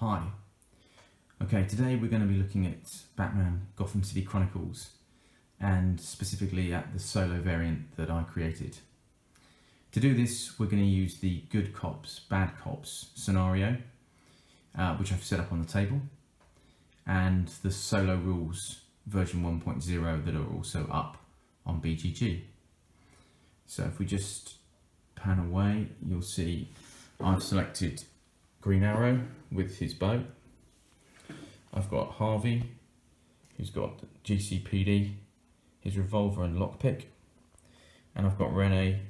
Hi. Okay, today we're going to be looking at Batman Gotham City Chronicles and specifically at the solo variant that I created. To do this, we're going to use the good cops, bad cops scenario, which I've set up on the table, and the solo rules version 1.0 that are also up on BGG. So if we just pan away, you'll see I've selected Green Arrow with his bow. I've got Harvey, who's got GCPD, his revolver and lockpick. And I've got Rene,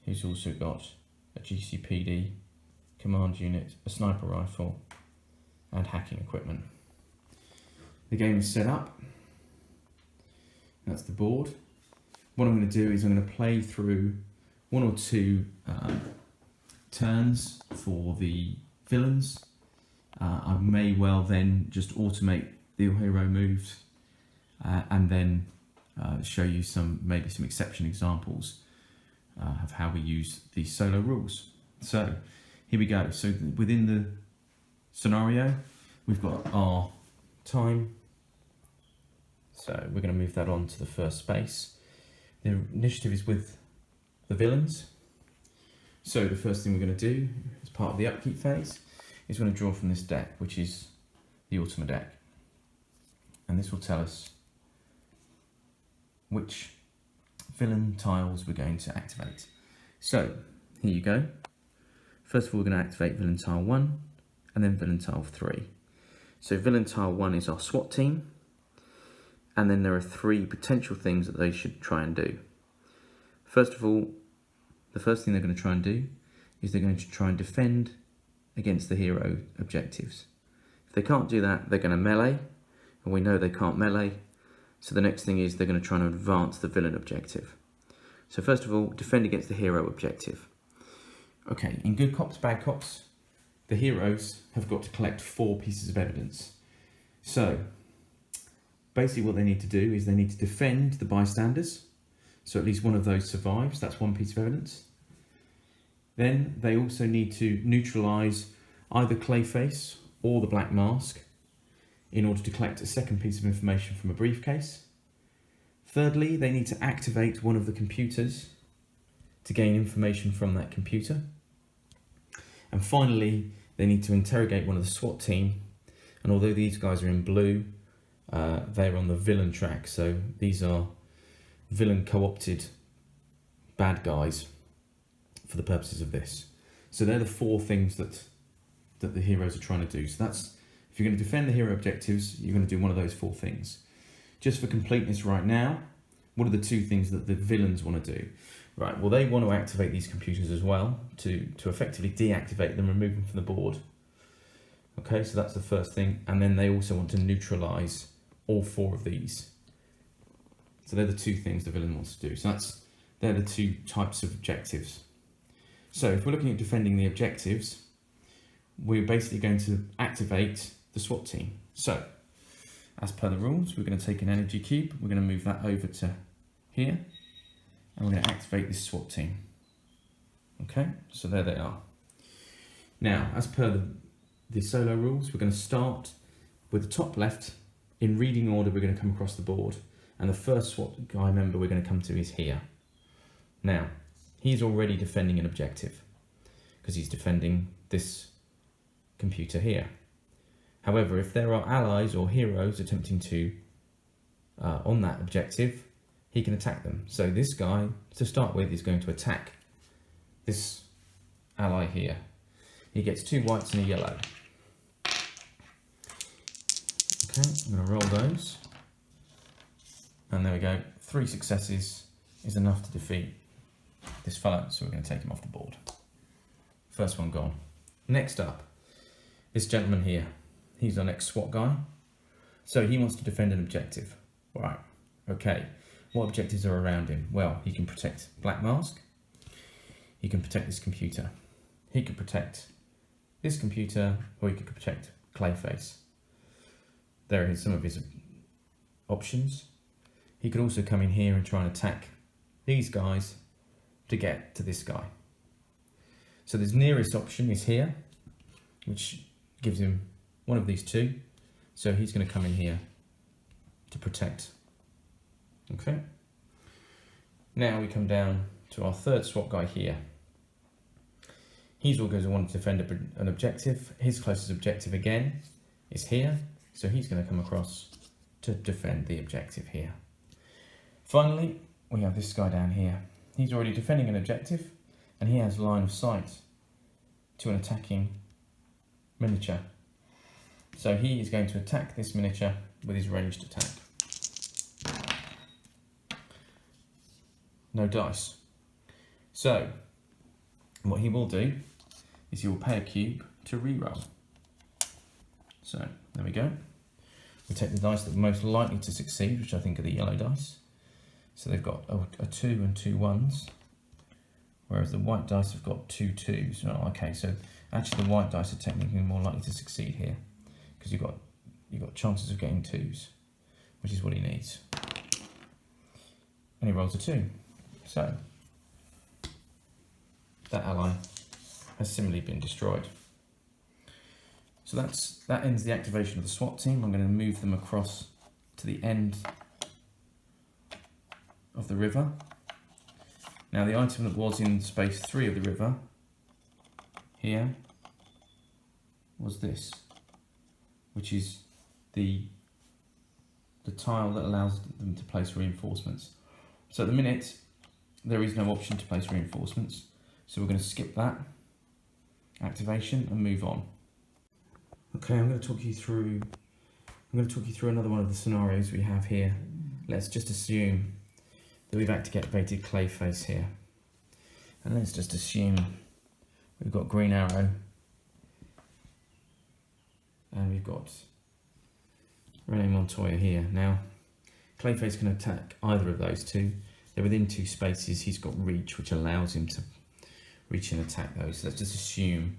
who's also got a GCPD, command unit, a sniper rifle, and hacking equipment. The game is set up. That's the board. What I'm going to do is I'm going to play through one or two turns for the villains. I may well then just automate the hero moves and then show you maybe some exception examples of how we use these solo rules. So here we go. So within the scenario, we've got our time. So we're going to move that on to the first space. The initiative is with the villains. So the first thing we're going to do as part of the upkeep phase is we're going to draw from this deck, which is the Ultima deck. And this will tell us which villain tiles we're going to activate. So here you go. First of all, we're going to activate villain tile 1 and then villain tile 3. So villain tile 1 is our SWAT team. And then there are 3 potential things that they should try and do. First of all, the first thing they're going to try and do is they're going to try and defend against the hero objectives. If they can't do that, they're going to melee, and we know they can't melee. So the next thing is they're going to try and advance the villain objective. So first of all, defend against the hero objective. Okay, in good cops, bad cops, the heroes have got to collect 4 pieces of evidence. So basically what they need to do is they need to defend the bystanders. So at least one of those survives. That's 1 piece of evidence. Then they also need to neutralise either Clayface or the Black Mask in order to collect a 2nd piece of information from a briefcase. Thirdly, they need to activate one of the computers to gain information from that computer. And finally, they need to interrogate one of the SWAT team. And although these guys are in blue, they're on the villain track. So these are villain co-opted bad guys for the purposes of this. So they're the 4 things that the heroes are trying to do. So that's, if you're going to defend the hero objectives, you're going to do one of those 4 things. Just for completeness right now, what are the 2 things that the villains want to do? Right, well, they want to activate these computers as well to effectively deactivate them, remove them from the board. Okay, so that's the first thing. And then they also want to neutralise all 4 of these. So they're the 2 things the villain wants to do. So they're the 2 types of objectives. So if we're looking at defending the objectives, we're basically going to activate the SWAT team. So as per the rules, we're going to take an energy cube. We're going to move that over to here. And we're going to activate this SWAT team. Okay, so there they are. Now, as per the solo rules, we're going to start with the top left. In reading order, we're going to come across the board. And the first SWAT guy member we're going to come to is here. Now, he's already defending an objective because he's defending this computer here. However, if there are allies or heroes attempting to, on that objective, he can attack them. So this guy, to start with, is going to attack this ally here. He gets 2 whites and a yellow. Okay, I'm going to roll those. And there we go. 3 successes is enough to defeat this fellow, so we're going to take him off the board. First one gone. Next up, this gentleman here. He's our next SWAT guy. So he wants to defend an objective. Right, okay. What objectives are around him? Well, he can protect Black Mask. He can protect this computer. He could protect this computer, or he could protect Clayface. There are some of his options. He could also come in here and try and attack these guys to get to this guy. So his nearest option is here, which gives him one of these two, so he's going to come in here to protect. Okay. Now we come down to our third SWAT guy here. He's all going to want to defend an objective. His closest objective again is here, so he's going to come across to defend the objective here. Finally, we have this guy down here. He's already defending an objective, and he has line of sight to an attacking miniature. So he is going to attack this miniature with his ranged attack. No dice. So what he will do is he will pay a cube to reroll. So there we go. We take the dice that are most likely to succeed, which I think are the yellow dice. So they've got a 2 and 2 1s, whereas the white dice have got 2 2s. Oh, okay, so actually the white dice are technically more likely to succeed here, because you've got chances of getting 2s, which is what he needs. And he rolls a 2. So that ally has similarly been destroyed. So that ends the activation of the SWAT team. I'm going to move them across to the end of the river. Now the item that was in space 3 of the river here was this, which is the tile that allows them to place reinforcements. So at the minute there is no option to place reinforcements, so we're going to skip that activation and move on. Okay, I'm going to talk you through another one of the scenarios we have here. Let's just assume that we've activated Clayface here, and let's just assume we've got Green Arrow and we've got Renee Montoya here. Now Clayface can attack either of those two. They're within 2 spaces. He's got reach, which allows him to reach and attack those. So let's just assume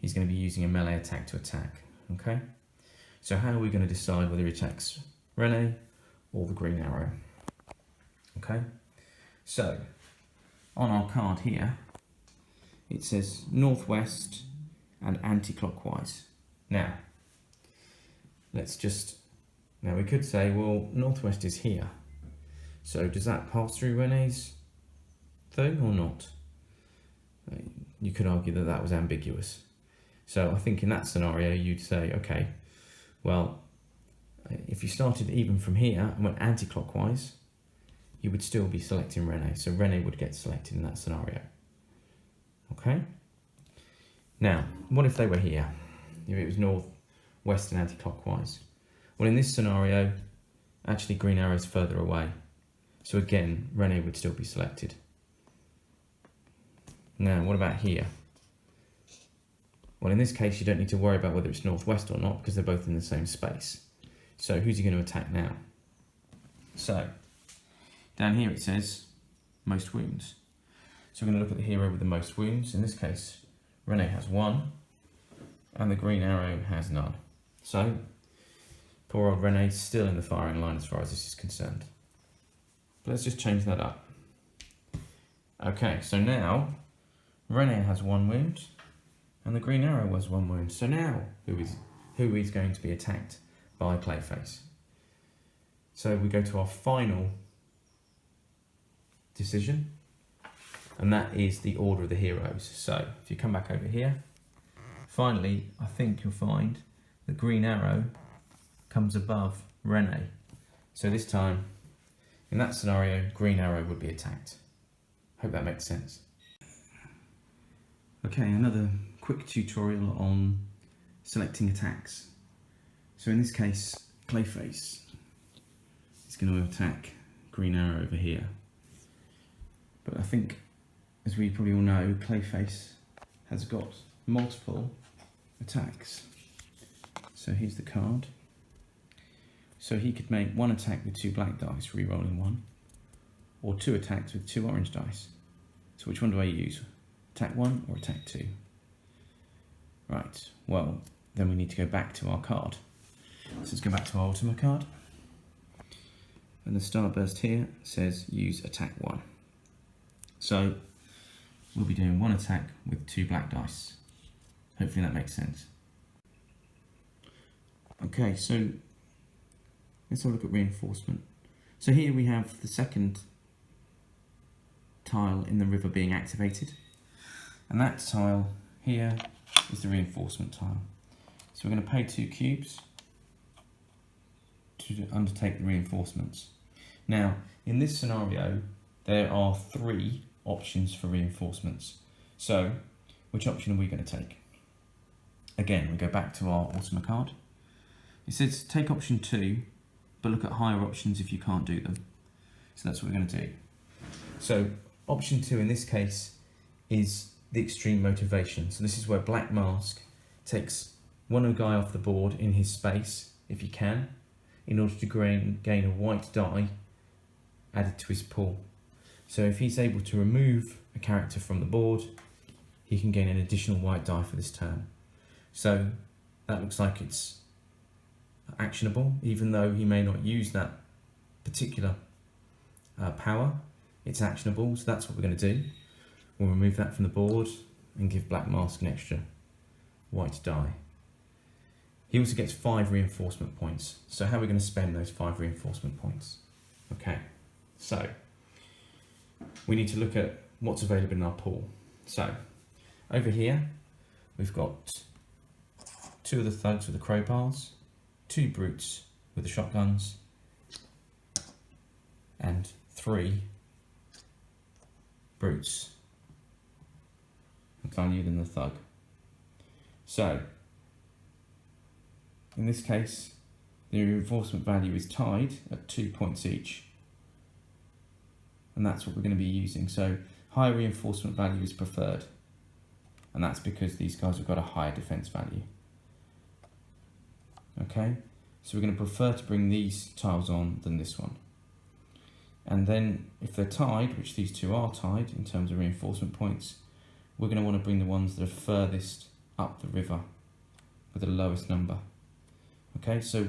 he's going to be using a melee attack to attack. Okay, so how are we going to decide whether he attacks Renee or the Green Arrow? Okay, so on our card here it says northwest and anti-clockwise. Now we could say, well, northwest is here, so does that pass through Renee's thing or not? You could argue that that was ambiguous. So I think in that scenario you'd say, okay, well, if you started even from here and went anti-clockwise, you would still be selecting Renee, so Renee would get selected in that scenario. Okay? Now, what if they were here? If it was north, west and anti-clockwise? Well, in this scenario, actually Green Arrow's further away, so again, Renee would still be selected. Now, what about here? Well, in this case, you don't need to worry about whether it's northwest or not, because they're both in the same space. So who's he going to attack now? So down here it says most wounds. So we're going to look at the hero with the most wounds. In this case, Renee has 1 and the Green Arrow has none. So poor old Renee's still in the firing line as far as this is concerned. But let's just change that up. Okay, so now Renee has 1 wound and the Green Arrow was 1 wound. So now who is going to be attacked by Clayface? So we go to our final decision, and that is the order of the heroes. So if you come back over here, finally I think you'll find the Green Arrow comes above Renee. So this time, in that scenario, Green Arrow would be attacked. Hope that makes sense. Okay, another quick tutorial on selecting attacks. So in this case, Clayface is going to attack Green Arrow over here. But I think, as we probably all know, Clayface has got multiple attacks. So here's the card. So he could make 1 attack with 2 black dice, re-rolling 1, or 2 attacks with 2 orange dice. So which one do I use? Attack 1 or attack 2? Right, well, then we need to go back to our card. So let's go back to our Ultima card. And the starburst here says use attack 1. So we'll be doing 1 attack with 2 black dice. Hopefully that makes sense. Okay, so let's have a look at reinforcement. So here we have the second tile in the river being activated, and that tile here is the reinforcement tile. So we're going to pay 2 cubes to undertake the reinforcements. Now, in this scenario, there are 3 options for reinforcements. So, which option are we going to take? Again, we go back to our Ultima card. It says take option 2, but look at higher options if you can't do them. So that's what we're going to do. So option 2 in this case is the extreme motivation. So this is where Black Mask takes one guy off the board in his space, if he can, in order to gain a white die added to his pool. So if he's able to remove a character from the board, he can gain an additional white die for this turn. So that looks like it's actionable, even though he may not use that particular power. It's actionable, so that's what we're going to do. We'll remove that from the board and give Black Mask an extra white die. He also gets 5 reinforcement points. So how are we going to spend those 5 reinforcement points? Okay, so we need to look at what's available in our pool. So over here we've got 2 of the thugs with the crowbars, 2 brutes with the shotguns, and 3 brutes value than the thug. So in this case, the reinforcement value is tied at 2 points each, and that's what we're going to be using. So higher reinforcement value is preferred, and that's because these guys have got a higher defense value. Okay, so we're going to prefer to bring these tiles on than this one. And then if they're tied, which these 2 are tied in terms of reinforcement points, we're going to want to bring the ones that are furthest up the river with the lowest number. Okay, so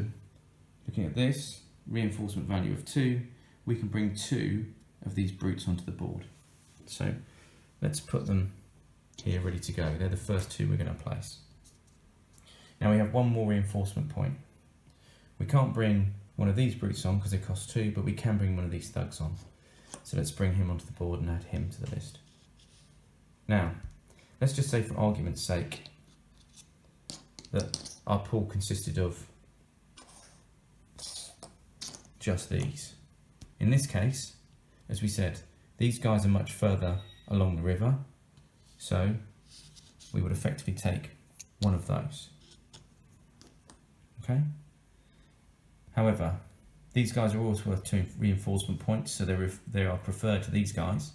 looking at this, reinforcement value of 2, we can bring 2 of these brutes onto the board. So let's put them here ready to go. They're the first 2 we're going to place. Now we have 1 more reinforcement point. We can't bring one of these brutes on because they cost 2, but we can bring one of these thugs on. So let's bring him onto the board and add him to the list. Now, let's just say for argument's sake that our pool consisted of just these. In this case, as we said, these guys are much further along the river, so we would effectively take one of those. Okay. However, these guys are also worth 2 reinforcement points, so they are preferred to these guys.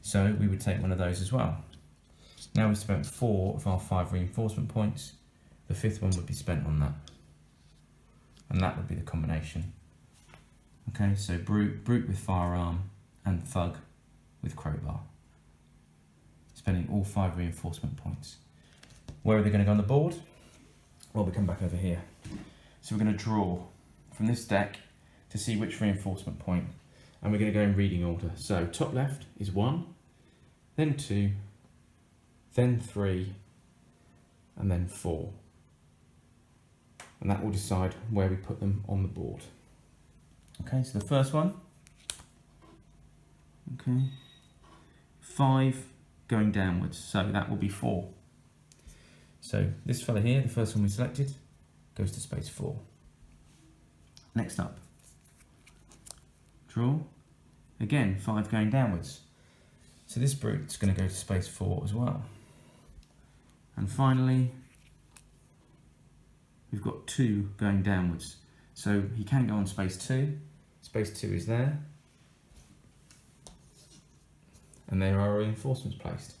So we would take one of those as well. Now we've spent 4 of our 5 reinforcement points. The 5th one would be spent on that, and that would be the combination. Okay, so brute with firearm and thug with crowbar, spending all 5 reinforcement points. Where are they going to go on the board? Well, we come back over here. So we're going to draw from this deck to see which reinforcement point, and we're going to go in reading order. So top left is 1, then 2, then 3, and then 4. And that will decide where we put them on the board. Okay, so the first one, okay, 5 going downwards, so that will be 4. So this fella here, the first one we selected, goes to space 4. Next up, draw, again 5 going downwards, so this brute's going to go to space 4 as well. And finally, we've got 2 going downwards, so he can go on space 2. Space 2 is there, and there are reinforcements placed.